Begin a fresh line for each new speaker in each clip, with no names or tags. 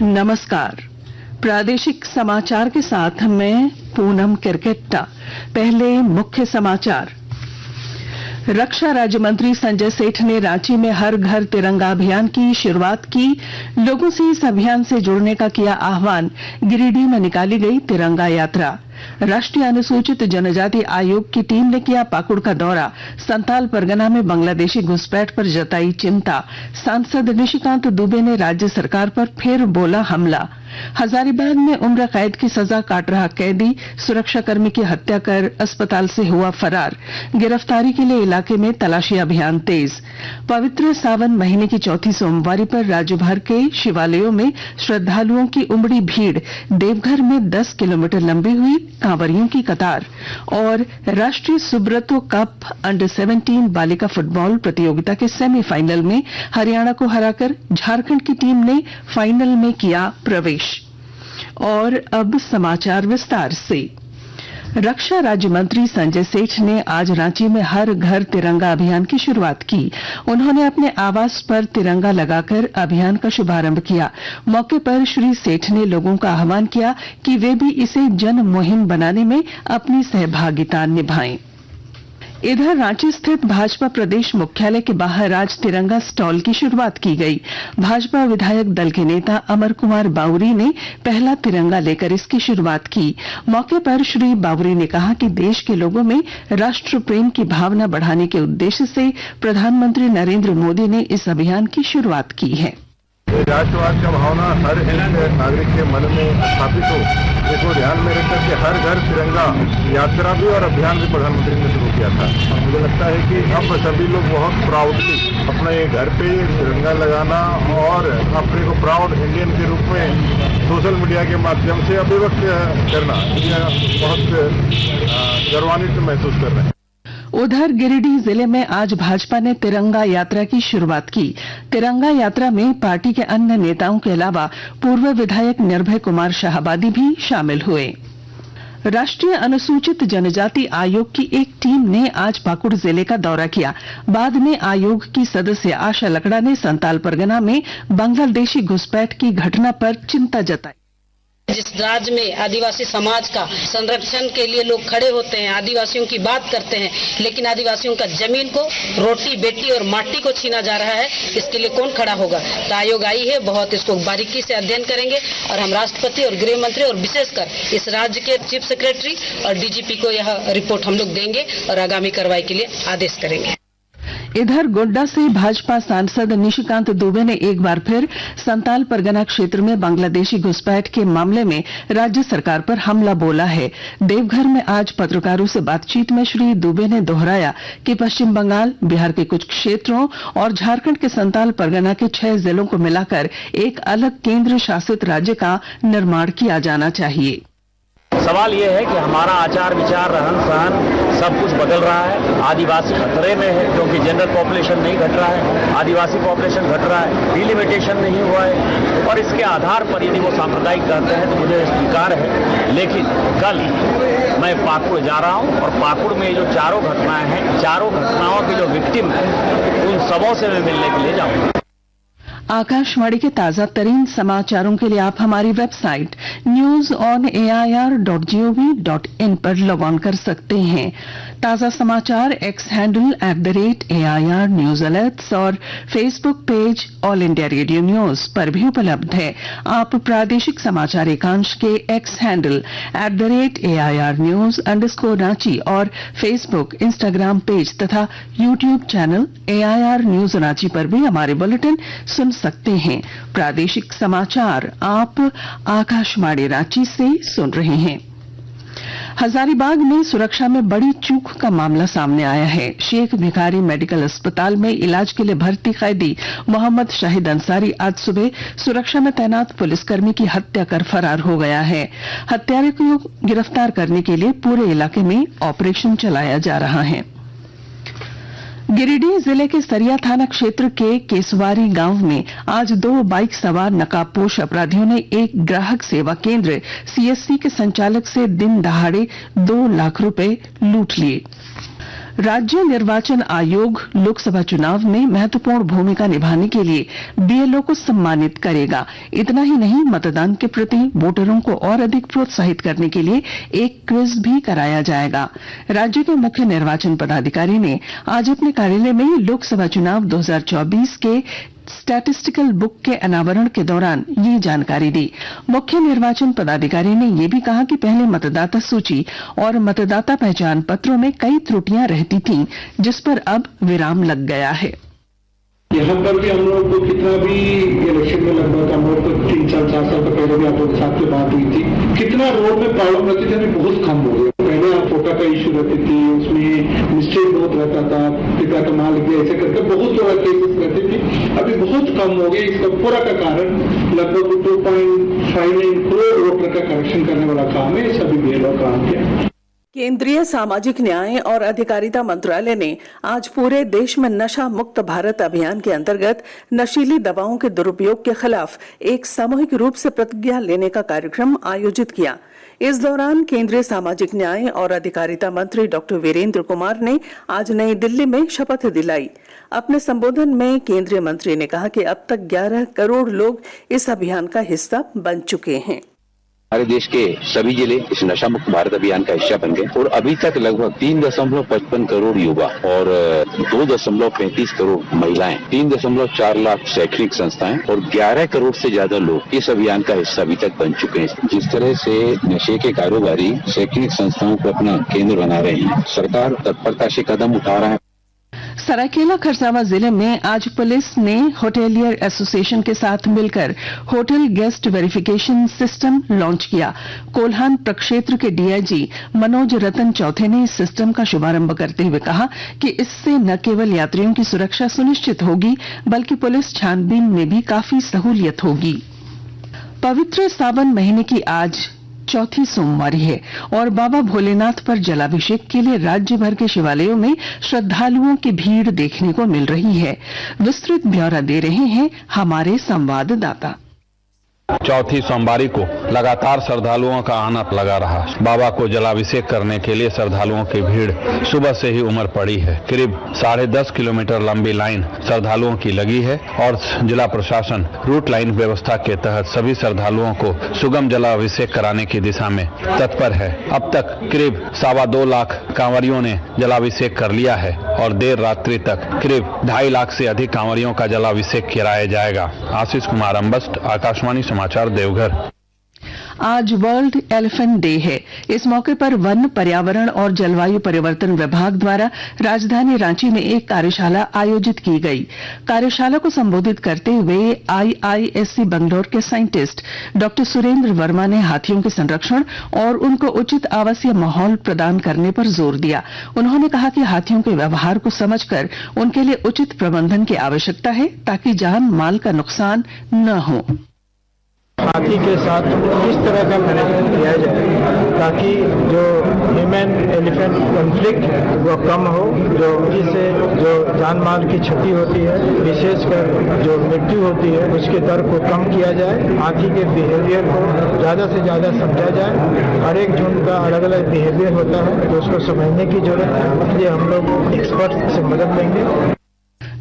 नमस्कार। प्रादेशिक समाचार के साथ मैं पूनम किरकेट्टा। पहले मुख्य समाचार। रक्षा राज्य मंत्री संजय सेठ ने रांची में हर घर तिरंगा अभियान की शुरुआत की। लोगों से इस अभियान से जुड़ने का किया आह्वान। गिरिडीह में निकाली गई तिरंगा यात्रा। राष्ट्रीय अनुसूचित जनजाति आयोग की टीम ने किया पाकुड़ का दौरा। संताल परगना में बांग्लादेशी घुसपैठ पर जताई चिंता। सांसद निशिकांत दुबे ने राज्य सरकार पर फिर बोला हमला। हजारीबाग में उम्र कैद की सजा काट रहा कैदी सुरक्षाकर्मी की हत्या कर अस्पताल से हुआ फरार। गिरफ्तारी के लिए इलाके में तलाशी अभियान तेज। पवित्र सावन महीने की चौथी सोमवारी पर राज्य भर के शिवालयों में श्रद्धालुओं की उमड़ी भीड़। देवघर में 10 किलोमीटर लंबी हुई कांवरियों की कतार। और राष्ट्रीय सुब्रतो कप अंडर 17 बालिका फुटबॉल प्रतियोगिता के सेमीफाइनल में हरियाणा को हराकर झारखंड की टीम ने फाइनल में किया प्रवेश। और अब समाचार विस्तार से। रक्षा राज्य मंत्री संजय सेठ ने आज रांची में हर घर तिरंगा अभियान की शुरुआत की। उन्होंने अपने आवास पर तिरंगा लगाकर अभियान का शुभारंभ किया। मौके पर श्री सेठ ने लोगों का आह्वान किया कि वे भी इसे जन मुहिम बनाने में अपनी सहभागिता निभाएं। इधर रांची स्थित भाजपा प्रदेश मुख्यालय के बाहर आज तिरंगा स्टॉल की शुरुआत की गई। भाजपा विधायक दल के नेता अमर कुमार बाउरी ने पहला तिरंगा लेकर इसकी शुरुआत की। मौके पर श्री बाउरी ने कहा कि देश के लोगों में राष्ट्र प्रेम की भावना बढ़ाने के उद्देश्य से प्रधानमंत्री नरेंद्र मोदी ने इस अभियान की शुरुआत की है।
राष्ट्रवाद का भावना हर एक नागरिक के मन में स्थापित हो, इसको ध्यान में रखकर के हर घर तिरंगा यात्रा भी और अभियान भी प्रधानमंत्री ने शुरू किया था। और मुझे लगता है कि अब सभी लोग बहुत प्राउडली अपने घर पे तिरंगा लगाना और अपने को प्राउड इंडियन के रूप में सोशल मीडिया के माध्यम से अभिव्यक्त करना, ये बहुत गौरवान्वित महसूस कर रहे हैं।
उधर गिरिडीह जिले में आज भाजपा ने तिरंगा यात्रा की शुरुआत की। तिरंगा यात्रा में पार्टी के अन्य नेताओं के अलावा पूर्व विधायक निर्भय कुमार शाहाबादी भी शामिल हुए। राष्ट्रीय अनुसूचित जनजाति आयोग की एक टीम ने आज पाकुड़ जिले का दौरा किया। बाद में आयोग की सदस्य आशा लकड़ा ने संताल परगना में बांग्लादेशी घुसपैठ की घटना पर चिंता जताई।
जिस राज्य में आदिवासी समाज का संरक्षण के लिए लोग खड़े होते हैं, आदिवासियों की बात करते हैं, लेकिन आदिवासियों का जमीन को रोटी बेटी और माटी को छीना जा रहा है, इसके लिए कौन खड़ा होगा? तो आयोग आई है, बहुत इसको बारीकी से अध्ययन करेंगे और हम राष्ट्रपति और गृह मंत्री और विशेषकर इस राज्य के चीफ सेक्रेटरी और डीजीपी को यह रिपोर्ट हम लोग देंगे और आगामी कार्रवाई के लिए आदेश करेंगे।
इधर गोड्डा से भाजपा सांसद निशिकांत दुबे ने एक बार फिर संताल परगना क्षेत्र में बांग्लादेशी घुसपैठ के मामले में राज्य सरकार पर हमला बोला है। देवघर में आज पत्रकारों से बातचीत में श्री दुबे ने दोहराया कि पश्चिम बंगाल, बिहार के कुछ क्षेत्रों और झारखंड के संताल परगना के 6 जिलों को मिलाकर एक अलग केंद्र शासित राज्य का निर्माण किया जाना चाहिए।
सवाल यह है कि हमारा आचार विचार रहन सहन सब कुछ बदल रहा है। आदिवासी खतरे में है क्योंकि जनरल पॉपुलेशन नहीं घट रहा है, आदिवासी पॉपुलेशन घट रहा है, डिलिमिटेशन नहीं हुआ है और इसके आधार पर यदि वो सांप्रदायिक कहते हैं तो मुझे स्वीकार है। लेकिन कल मैं पाकुड़ जा रहा हूं और पाकुड़ में जो चारों घटनाएं हैं, चारों घटनाओं के जो विक्टिम हैं उन सबों से मैं मिलने के लिए जाऊंगा।
आकाशवाणी के ताजा तरीन समाचारों के लिए आप हमारी वेबसाइट news.air.gov.in पर लॉग ऑन कर सकते हैं। ताजा समाचार X handle @AIR news alerts और Facebook page All India Radio news पर भी उपलब्ध है। आप प्रादेशिक समाचार एकांश के X handle @AIR news _Ranchi और फेसबुक, इंस्टाग्राम पेज तथा YouTube channel AIR news Ranchi पर भी हमारे बुलेटिन सुन सकते हैं। प्रादेशिक समाचार आप आकाशवाणी रांची से सुन रहे हैं। हजारीबाग में सुरक्षा में बड़ी चूक का मामला सामने आया है। शेख भिखारी मेडिकल अस्पताल में इलाज के लिए भर्ती कैदी मोहम्मद शाहिद अंसारी आज सुबह सुरक्षा में तैनात पुलिसकर्मी की हत्या कर फरार हो गया है। हत्यारे को गिरफ्तार करने के लिए पूरे इलाके में ऑपरेशन चलाया जा रहा है। गिरिडीह जिले के सरिया थाना क्षेत्र के केसवारी गांव में आज 2 बाइक सवार नकाबपोश अपराधियों ने एक ग्राहक सेवा केंद्र सीएससी के संचालक से दिन दहाड़े 2 लाख रुपए लूट लिए। राज्य निर्वाचन आयोग लोकसभा चुनाव में महत्वपूर्ण भूमिका निभाने के लिए बीएलओ को सम्मानित करेगा। इतना ही नहीं, मतदान के प्रति वोटरों को और अधिक प्रोत्साहित करने के लिए एक क्विज भी कराया जाएगा। राज्य के मुख्य निर्वाचन पदाधिकारी ने आज अपने कार्यालय में लोकसभा चुनाव 2024 के स्टैटिस्टिकल बुक के अनावरण के दौरान ये जानकारी दी। मुख्य निर्वाचन पदाधिकारी ने यह भी कहा कि पहले मतदाता सूची और मतदाता पहचान पत्रों में कई त्रुटियां रहती थीं, जिस पर अब विराम लग गया है।
यहाँ पर भी हम लोग को कितना भी इलेक्शन में लगभग हम लोग को 3 साल 4 साल पहले भी आप लोग के साथ में बात हुई थी, कितना रोड में प्रॉब्लम रहती थी, बहुत कम हो गया। पहले फोटो का इश्यू रहती थी, उसमें मिस्टेक बहुत रहता था, पिता का माल लिया ऐसे करके बहुत सारा केसेस रहती थी। अभी बहुत कम हो गई। इसका पूरा का कारण लगभग 2.59 करोड़ वोटर का करेक्शन करने वाला काम है, सभी बीएलओ काम किया।
केंद्रीय सामाजिक न्याय और अधिकारिता मंत्रालय ने आज पूरे देश में नशा मुक्त भारत अभियान के अंतर्गत नशीली दवाओं के दुरुपयोग के खिलाफ एक सामूहिक रूप से प्रतिज्ञा लेने का कार्यक्रम आयोजित किया। इस दौरान केंद्रीय सामाजिक न्याय और अधिकारिता मंत्री डॉक्टर वीरेंद्र कुमार ने आज नई दिल्ली में शपथ दिलाई। अपने संबोधन में केंद्रीय मंत्री ने कहा कि अब तक 11 करोड़ लोग इस अभियान का हिस्सा बन चुके हैं।
हमारे देश के सभी जिले इस नशा मुक्त भारत अभियान का हिस्सा बन गए और अभी तक लगभग 3.55 करोड़ युवा और 2.35 करोड़ महिलाएं, 3.4 लाख शैक्षणिक संस्थाएं और 11 करोड़ से ज्यादा लोग इस अभियान का हिस्सा अभी तक बन चुके हैं। जिस तरह से नशे के कारोबारी शैक्षणिक संस्थाओं को अपना केंद्र बना रहे हैं, सरकार तत्परता से कदम उठा रहा है।
सरायकेला खरसावां जिले में आज पुलिस ने होटेलियर एसोसिएशन के साथ मिलकर hotel guest verification system launch किया। कोल्हान प्रक्षेत्र के डीआईजी मनोज रतन चौथे ने इस सिस्टम का शुभारंभ करते हुए कहा कि इससे न केवल यात्रियों की सुरक्षा सुनिश्चित होगी, बल्कि पुलिस छानबीन में भी काफी सहूलियत होगी। पवित्र सावन महीने की आज चौथी सोमवारी है और बाबा भोलेनाथ पर जलाभिषेक के लिए राज्य भर के शिवालयों में श्रद्धालुओं की भीड़ देखने को मिल रही है। विस्तृत ब्यौरा दे रहे हैं हमारे संवाददाता।
चौथी सोमवारी को लगातार श्रद्धालुओं का आना लगा रहा। बाबा को जलाभिषेक करने के लिए श्रद्धालुओं की भीड़ सुबह से ही उमड़ पड़ी है। करीब 10.5 किलोमीटर लंबी लाइन श्रद्धालुओं की लगी है और जिला प्रशासन रूट लाइन व्यवस्था के तहत सभी श्रद्धालुओं को सुगम जलाभिषेक कराने की दिशा में तत्पर है। अब तक करीब 2.25 लाख कांवरियों ने जलाभिषेक कर लिया है और देर रात्रि तक करीब 2.5 लाख से अधिक कांवरियों का जलाभिषेक कराया जाएगा। आशीष कुमार अम्बस्ट, आकाशवाणी समाचार, देवघर।
आज वर्ल्ड एलिफेंट डे है। इस मौके पर वन, पर्यावरण और जलवायु परिवर्तन विभाग द्वारा राजधानी रांची में एक कार्यशाला आयोजित की गई। कार्यशाला को संबोधित करते हुए आईआईएससी बंगलौर के साइंटिस्ट डॉक्टर सुरेंद्र वर्मा ने हाथियों के संरक्षण और उनको उचित आवासीय माहौल प्रदान करने पर जोर दिया। उन्होंने कहा कि हाथियों के व्यवहार को समझकर उनके लिए उचित प्रबंधन की आवश्यकता है, ताकि जान माल का नुकसान न हो।
हाथी के साथ किस तरह का मैनेजमेंट किया जाए ताकि जो ह्यूमन एलिफेंट कॉन्फ्लिक्ट वो कम हो, जिससे जो जान माल की क्षति होती है, विशेषकर जो मृत्यु होती है, उसके दर को कम किया जाए। हाथी के बिहेवियर को ज़्यादा से ज़्यादा समझा जाए। हर एक झुंड का अलग अलग बिहेवियर होता है, तो उसको समझने की जरूरत है। इसलिए हम लोग एक्सपर्ट से मदद लेंगे।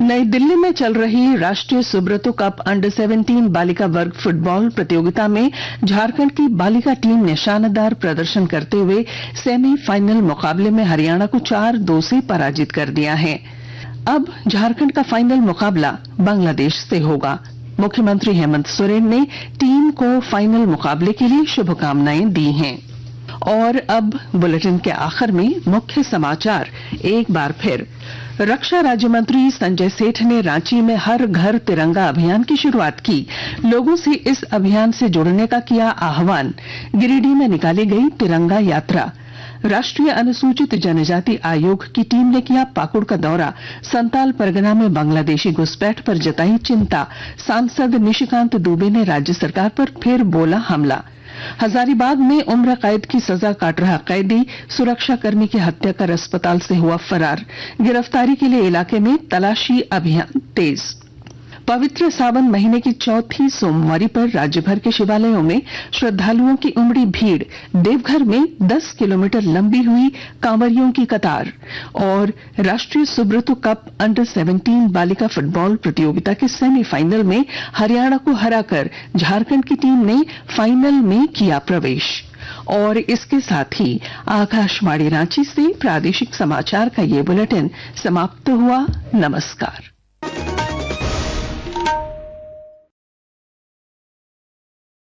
नई दिल्ली में चल रही राष्ट्रीय सुब्रतो कप अंडर 17 बालिका वर्ग फुटबॉल प्रतियोगिता में झारखंड की बालिका टीम ने शानदार प्रदर्शन करते हुए सेमीफाइनल मुकाबले में हरियाणा को 4-2 से पराजित कर दिया है। अब झारखंड का फाइनल मुकाबला बांग्लादेश से होगा। मुख्यमंत्री हेमंत सोरेन ने टीम को फाइनल मुकाबले के लिए शुभकामनाएं दी हैं। और अब बुलेटिन के आखिर में मुख्य समाचार एक बार फिर। रक्षा राज्य मंत्री संजय सेठ ने रांची में हर घर तिरंगा अभियान की शुरुआत की। लोगों से इस अभियान से जुड़ने का किया आह्वान। गिरिडीह में निकाली गई तिरंगा यात्रा। राष्ट्रीय अनुसूचित जनजाति आयोग की टीम ने किया पाकुड़ का दौरा। संताल परगना में बांग्लादेशी घुसपैठ पर जताई चिंता। सांसद निशिकांत दुबे ने राज्य सरकार पर फिर बोला हमला। हजारीबाग में उम्र कैद की सजा काट रहा कैदी सुरक्षाकर्मी की हत्या कर अस्पताल से हुआ फरार। गिरफ्तारी के लिए इलाके में तलाशी अभियान तेज। पवित्र सावन महीने की चौथी सोमवारी पर राज्य भर के शिवालयों में श्रद्धालुओं की उमड़ी भीड़, देवघर में 10 किलोमीटर लंबी हुई कांवरियों की कतार। और राष्ट्रीय सुब्रतो कप अंडर 17 बालिका फुटबॉल प्रतियोगिता के सेमीफाइनल में हरियाणा को हराकर झारखंड की टीम ने फाइनल में किया प्रवेश। और इसके साथ ही आकाशवाणी रांची से प्रादेशिक समाचार का ये बुलेटिन समाप्त हुआ। नमस्कार।